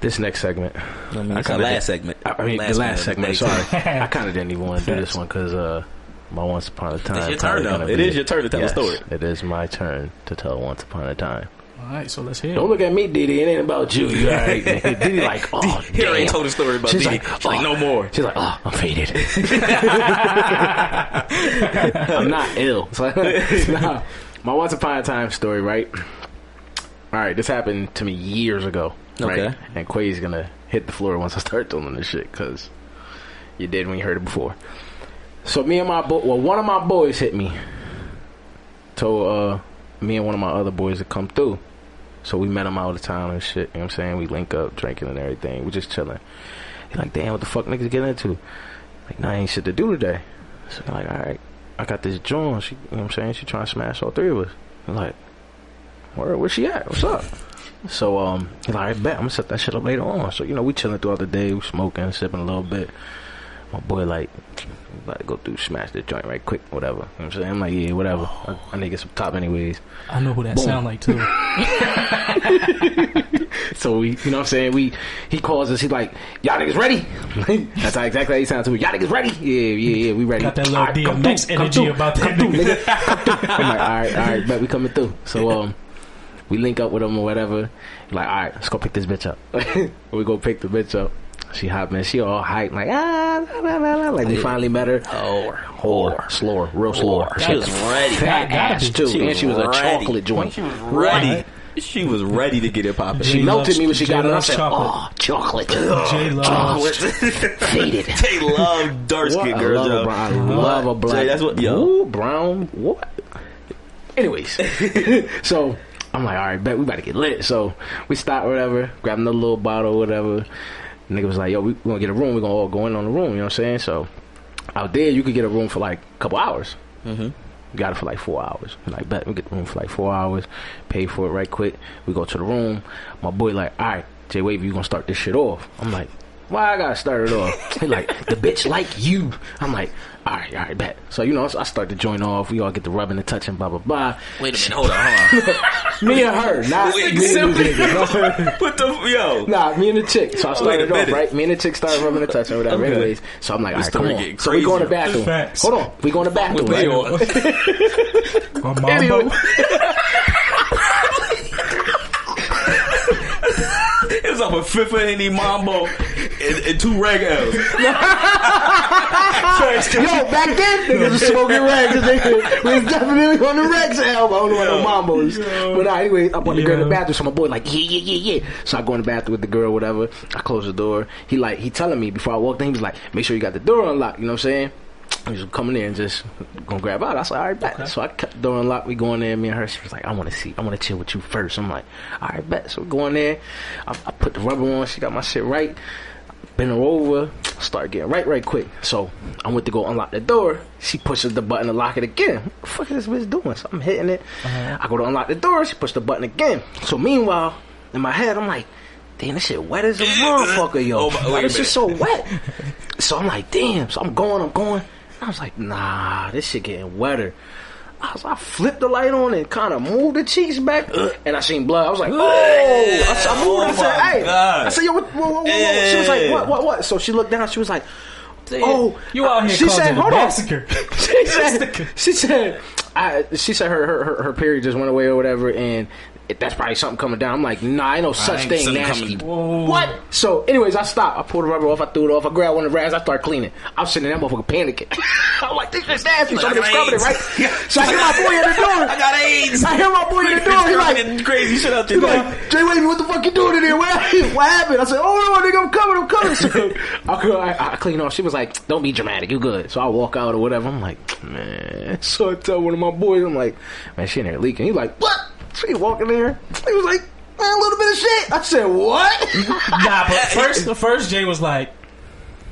This next segment. It's the last segment. The last segment. Sorry. I kind of didn't even want to do this one because my Once Upon a Time. It's your turn, though. It is your turn to tell a story. It is my turn to tell Once Upon a Time. All right, so let's hear it. Don't look at me, Diddy. It ain't about you. You all right? Diddy like, oh, Here ain't told a story about Diddy. She's like, no more. She's like, oh, I'm faded. I'm not ill. So, nah, my Once Upon a Time story, right? All right, this happened to me years ago. Okay. Right? And Quay's going to hit the floor once I start telling this shit because you did when you heard it before. So me and one of my boys hit me. Told me and one of my other boys to come through. So we met him out of town and shit. You know what I'm saying? We link up, drinking and everything. We just chilling. He's like, damn, what the fuck niggas getting into? Like, nah, I ain't shit to do today. So I'm like, all right, I got this joint. She, you know what I'm saying? She trying to smash all three of us. I'm like, where she at? What's up? So he's like, I bet I'm gonna set that shit up later on. So, we chilling throughout the day. We smoking, sipping a little bit. My boy like, about to go through, smash the joint right quick, whatever. You know what I'm saying? I'm like, yeah, whatever. I need to get some top anyways. I know who that sound like too. So we, you know what I'm saying? He calls us. He's like, y'all niggas ready? That's how exactly how he sounds to me. Y'all niggas ready? Yeah, we ready. Got that little DMX energy about that nigga. I'm like, all right, bet we coming through. So we link up with him or whatever. Like, all right, let's go pick this bitch up. We go pick the bitch up. She hot, man. She all hyped, like like we finally met her. Whore, slower, real slower. She was ready. Fat ass too, and she was a chocolate joint. She was ready. She was ready to get it popping. She melted me when she got it. I said, "Oh, chocolate, chocolate, faded." They love dark skin girls. I love a black. Jay, that's what. Ooh, brown. What? Anyways, so I'm like, all right, bet we about to get lit. So we stop or whatever, grab another little bottle or whatever. Nigga was like, yo, we gonna get a room. We gonna all go in on the room. You know what I'm saying? So out there, you could get a room for like a couple hours. Mm-hmm. We got it for like 4 hours. Like, bet we get the room for like 4 hours. Pay for it right quick. We go to the room. My boy like, all right, Jay Wavy, you gonna start this shit off? I'm like, why I gotta start it off? He like, the bitch like you. I'm like, all right, bet. So, you know, I start the joint off. We all get the rubbing and touching, blah, blah, blah. Wait a minute, hold on. Me and her, not me and the nigga. What the, yo? Nah, me and the chick. So I started off, right? Me and the chick started rubbing and touching or whatever. Okay. Anyways, so I'm like, all right, come on. So we go in the bathroom. Facts. Hold on. We go in the bathroom, right? Mambo. It was up a fifth of any Mambo and 2 reg L's. Yo, back then, niggas was smoking rags. We was definitely on the Rex album. I don't know about the Mambos. But anyway, I want the girl in the bathroom. So my boy like, yeah. So I go in the bathroom with the girl, whatever. I close the door. He telling me before I walked in, he was like, make sure you got the door unlocked. You know what I'm saying? He was coming in and just gonna grab out. I was like, all right, bet. Okay. So I kept the door unlocked. We go in there, me and her. She was like, I want to chill with you first. I'm like, all right, bet. So we go in there. I put the rubber on. She got my shit right. Bend her over. Start getting right quick. So I went to go unlock the door. She pushes the button to lock it again. What the fuck is this bitch doing? So I'm hitting it. I go to unlock the door. She pushed the button again. So meanwhile, in my head, I'm like, damn, this shit wet as a motherfucker, yo. Why this shit so wet? So I'm like, damn. So I'm going. I was like, nah, this shit getting wetter. I flipped the light on and kind of moved the cheeks back, and I seen blood. I was like, oh! I moved. I said, hey. God. I said, yo, what? She was like, what? So she looked down. She was like, oh, you out here? She said, hold on. She said her period just went away or whatever, and that's probably something coming down. I'm like, nah, ain't no such thing, nasty. What? So, anyways, I stopped. I pulled the rubber off. I threw it off. I grabbed one of the rags. I started cleaning. I was sitting there, that motherfucker panicking. I'm like, this is nasty. Somebody scrubbing it, right? So I hear my boy at the door. I got AIDS. I hear my boy at the door. He's like, crazy shit out there. He's like, Jay Wavy, what the fuck you doing in there? What happened? I said, oh no, nigga, I'm coming. So I clean off. She was like, don't be dramatic. You good. So I walk out or whatever. I'm like, man. So I tell one of my boys, I'm like, man, she in there leaking. He's like, what? So he walking there. He was like, man, a little bit of shit. I said, what? Nah, but first Jay was like,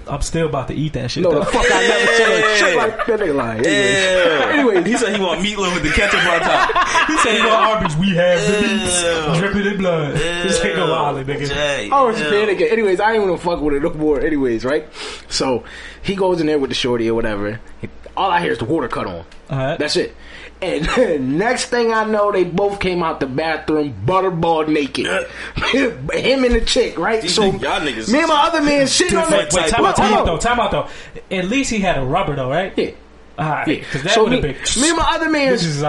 I'm still about to eat that shit. No, the fuck I never said shit like that. Nigga lying. Anyway, he said he want meatloaf with the ketchup on top. He said he want Arby's. We have the meats dripping in blood. This ain't no lolly, nigga. I was panicking. Anyways, I ain't want to fuck with it no more. Anyways, right? So he goes in there with the shorty or whatever. All I hear is the water cut on. That's it. And next thing I know, they both came out the bathroom butterball naked. Him and the chick, right? So y'all niggas, me and my other man sitting on the... Wait, time out though. At least he had a rubber though, right? Yeah. Alright, because that would have been... Me and my other man sitting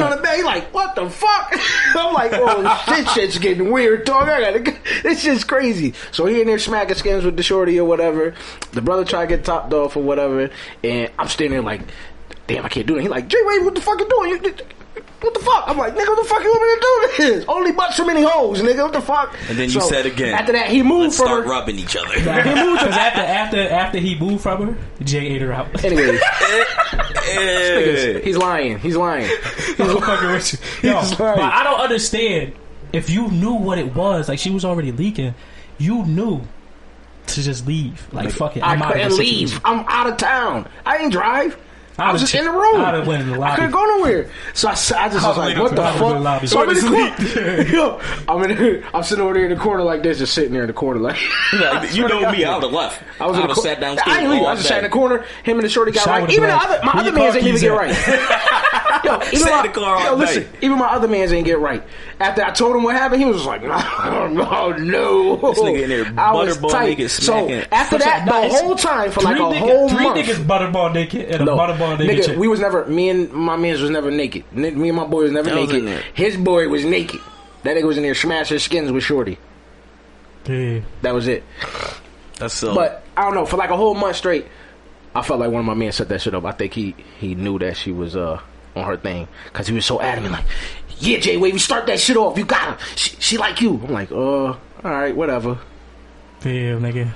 on the bed, he like, what the fuck? I'm like, oh, this shit's getting weird, dog. This shit's crazy. So he in there smacking skins with the shorty or whatever. The brother try to get topped off or whatever. And I'm standing there like, damn, I can't do it. He like, Jay Wade, what the fuck you doing? What the fuck? I'm like, nigga, what the fuck you want me to do this? Only but so many hoes, nigga. What the fuck? And then you said again. After that, he moved from her. Let's start rubbing each other. He moved because after he moved from her, Jay ate her out. Anyways, he's lying. He's fucking with you. Yo, but I don't understand. If you knew what it was, like she was already leaking, you knew to just leave. Like fuck it, I'm I couldn't leave. I'm out of town. I ain't drive. I was just in the room. I couldn't go nowhere. So I just was like, what the fuck? So I'm in the corner. I'm sitting over there in the corner like this, just sitting there in the corner like... You know me, I would have left. I would have sat downstairs. I just sat in the corner. Him and the shorty got right. Even my other man didn't even get right. Sat in the car all listen, night. even my other mans ain't get right. After I told him what happened, he was just like, no. This nigga in there butterball naked smacking. So after that, the whole time for like a whole month. 3 niggas butterball naked and a butterball naked nigga, chick. we was never, me and my mans was never naked. Me and my boy was never naked. His boy was naked. That nigga was in there smashing skins with Shorty. Yeah. That was it. That's so. But I don't know, for like a whole month straight, I felt like one of my men set that shit up. I think he knew that she was on her thing because he was so adamant, like, yeah, Jay Wavy, start that shit off. You got her. She like you. I'm like, all right, whatever. Yeah, nigga.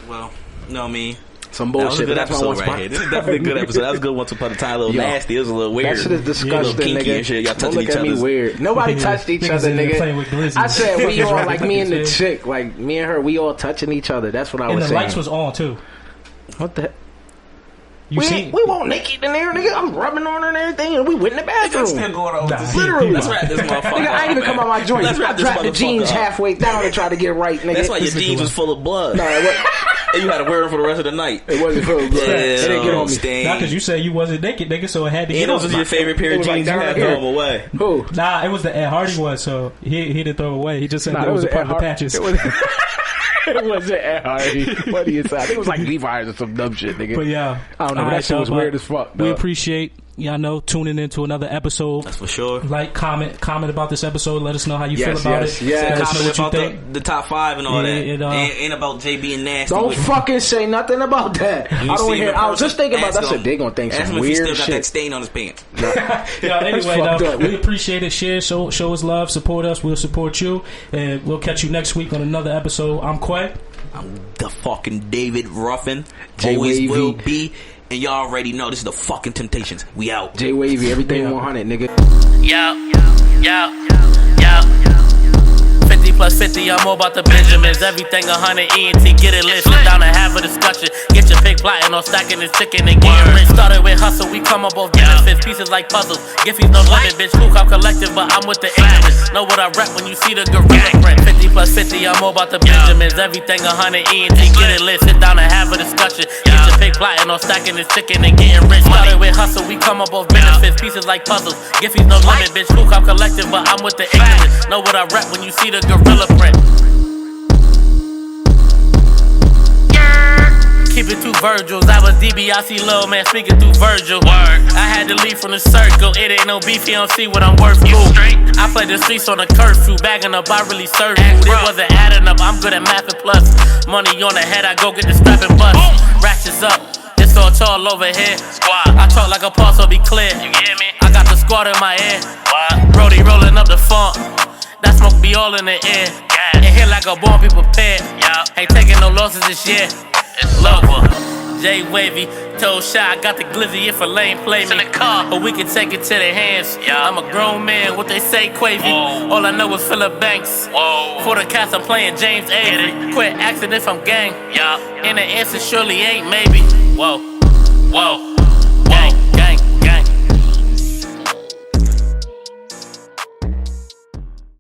Well, no, me. Some bullshit. That was a good episode right here. This is definitely a good episode. That was a good once upon a time. A little nasty. It was a little weird. That shit is disgusting, kinky nigga. and shit. Y'all Don't touching look each at me other. weird. Nobody touched each other, nigga. I said we all, like me and the chick, like me and her, we all touching each other. That's what I was saying. And the lights was on too. What the? We won't naked in there, nigga. I'm rubbing on her and everything, and we went in the bathroom. Still going on. Literally. Let's wrap this motherfucker. Nigga, I ain't even come out my joint. Let's I wrap this dropped the jeans motherfucker up. halfway down and tried to get right, nigga. That's why your jeans was full of blood. No, And you had to wear them for the rest of the night. it wasn't full of blood. It didn't get on me. Stain. Nah, because you said you wasn't naked, nigga, so it had to get on. Those was your favorite pair It of was like jeans. You down had to here. throw them away. Who? Nah, it was the Ed Hardy one, so he didn't throw it away. He just said Nah, it was a Ed part of the Hardy. patches. It wasn't Ed Hardy. What do you say? I think it was like Levi's or some dumb shit, nigga. But yeah, I don't know. All That right, shit was y'all, weird as fuck. We dog. appreciate y'all know tuning into another episode. That's for sure. Like, comment about this episode. Let us know how you Yes, feel about yes, it. yes. Let us know Comment what you about think. the top 5 and all Yeah, that. it, Ain't about Jay being nasty. Don't with- fucking say nothing about that. I You don't see him hear. in I was just person, thinking about that. I ask said him- they gonna think Ask some him if he still weird got that shit. stain on his pants. Yeah, anyway, fucked though, up. we appreciate it. Share, show us love, support us. We'll support you, and we'll catch you next week on another episode. I'm Quay. I'm the fucking David Ruffin. Jay Always Wavy. will be. And y'all already know this is the fucking Temptations. We out. Jay Wavy, everything Yeah. 100, nigga. Yo. 50 plus 50, I'm all about the Benjamins. Everything 100 ENT, get it lit. Sit down and have a discussion. Get your pig plotting on stacking this chicken and getting rich. Started with hustle, we come up off benefits. Pieces like puzzles. Giffies no limit, bitch. Cool, I'm collective, but I'm with the ignorance. Know what I rep when you see the gorilla print. 50 plus 50, I'm all about the Benjamins. Everything 100 ENT, get it lit. Sit down and have a discussion. Get your pig plotting on stacking this chicken and getting rich. Started with hustle, we come up off benefits. Pieces like puzzles. Giffies no limit, bitch. Cool, I'm collective, but I'm with the ignorance. Know what I rep when you see the gorilla print. Keep it 2 Virgils. I was DiBiase, Lil Man, speaking through Virgil. I had to leave from the circle. It ain't no beef, you don't see what I'm worth. Cool. I played the streets on a curfew. Bagging up, I really served food. It wasn't adding up. I'm good at math and plus. Money on the head, I go get the strap and bust. Ratchets up. It's all tall over here. I talk like a pulse, so be clear. You hear me? I got the squad in my ear. Brody rolling up the funk. That smoke be all in the air. And hit like a bomb, be prepared. Ain't taking no losses this year. It's over. Jay Wavy, told Shy, got the glizzy if a lane play me. But we can take it to their hands. I'm a grown man, what they say, Quavy. All I know is Philip Banks. For the cats, I'm playing James Avery. Quit asking if I'm gang. And the answer surely ain't maybe. Whoa.